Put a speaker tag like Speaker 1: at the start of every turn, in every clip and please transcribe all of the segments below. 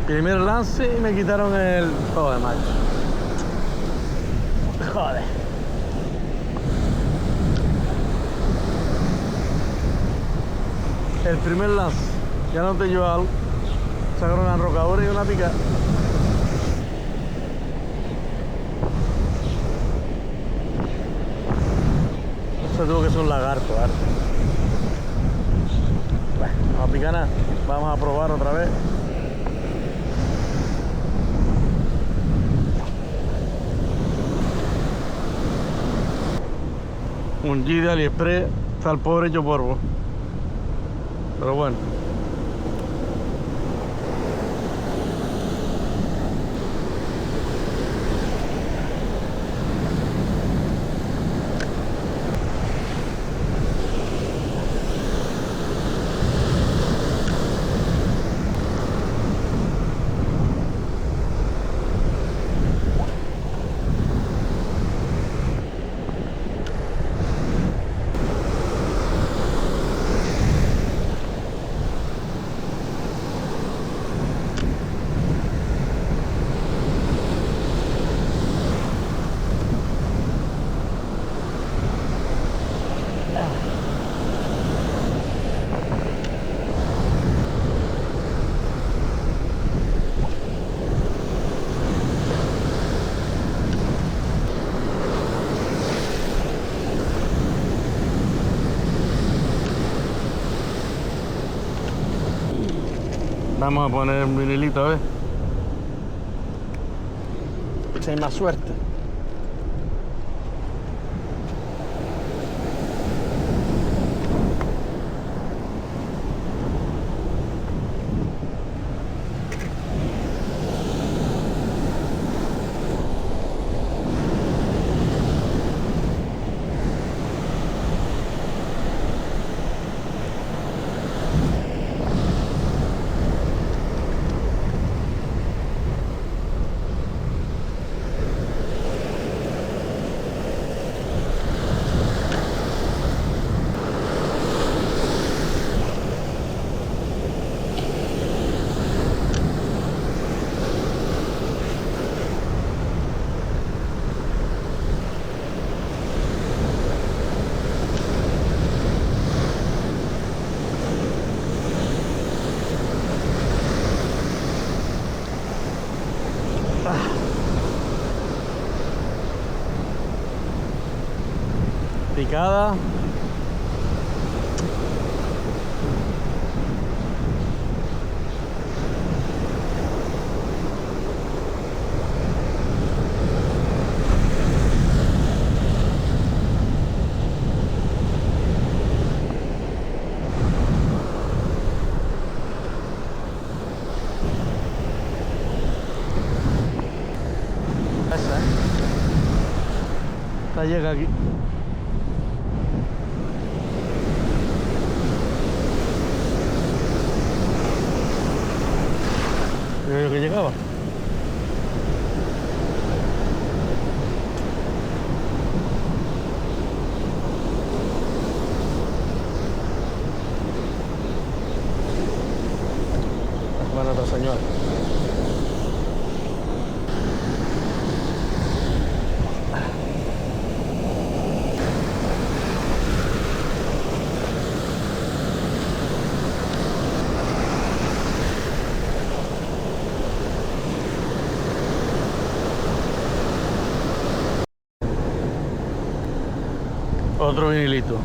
Speaker 1: Primer lance y me quitaron el... Joder, macho. Joder. El primer lance. Ya no te llevo algo. Sacaron una rocadura y una pica. Eso tuvo que ser un lagarto, ¿vale? Bueno, no pica nada. Vamos a probar otra vez. Un G de AliExpress, está el pobre hecho polvo. Pero bueno. Vamos a poner un vinilito, a ver. Si hay más suerte. Picada. Esa, esta llega aquí. Creo que llegaba. Bueno, otra señora. Otro vinilito.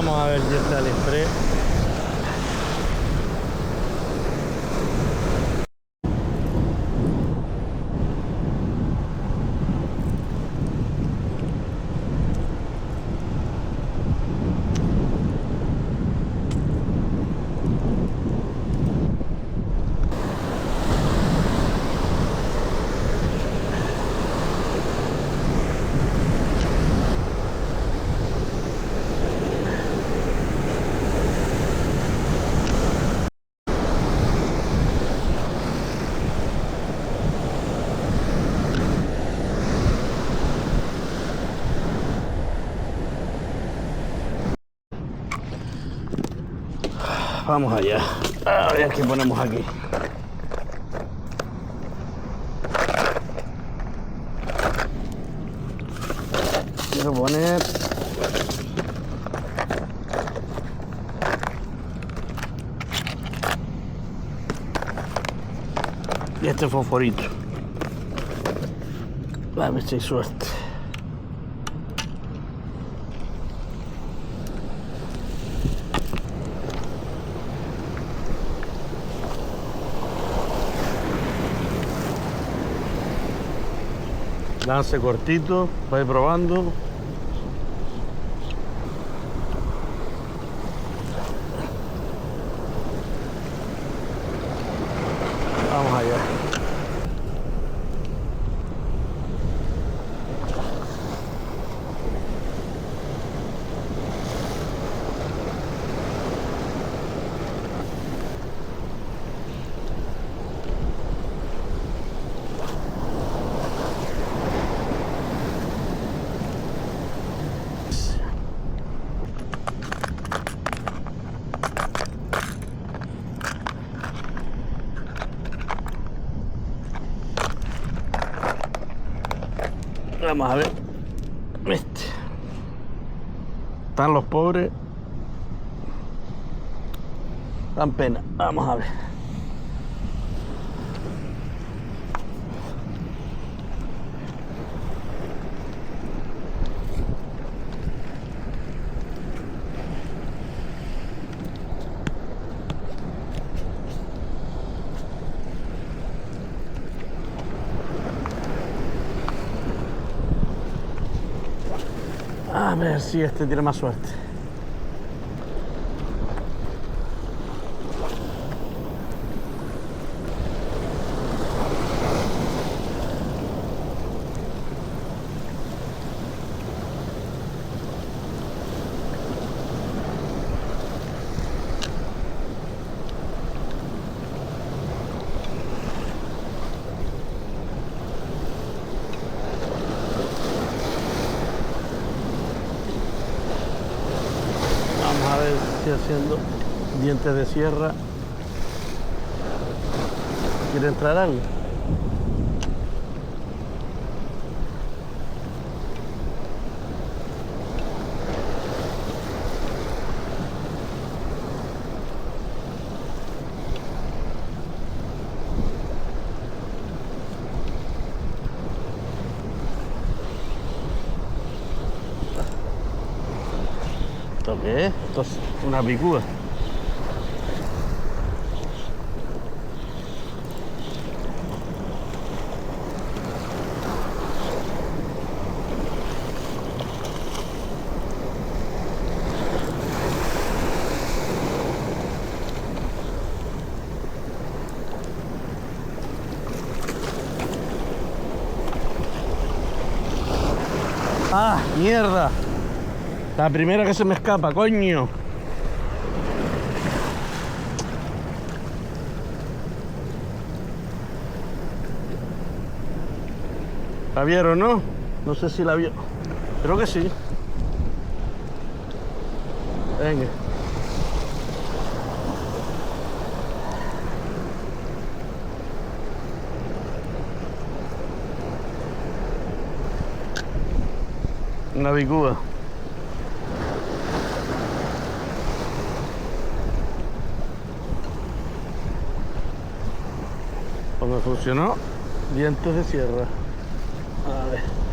Speaker 1: Vamos a ver dientes de AliExpress. Vamos allá. A ver qué ponemos aquí. Quiero poner y este fosforito. A ver si hay suerte. Lance cortito, va a ir probando. Vamos allá. Vamos a ver. Están los pobres. Dan pena. Vamos a ver. A ver si este tiene más suerte. A ver, estoy haciendo dientes de sierra. ¿Quiere entrar algo? ¿Esto qué es? Esto es una picúa. ¡Ah, mierda! La primera que se me escapa, coño. ¿La vieron, no? No sé si la vio. Creo que sí. Venga. Una bicuda. Cuando funcionó, dientes de sierra. A ver.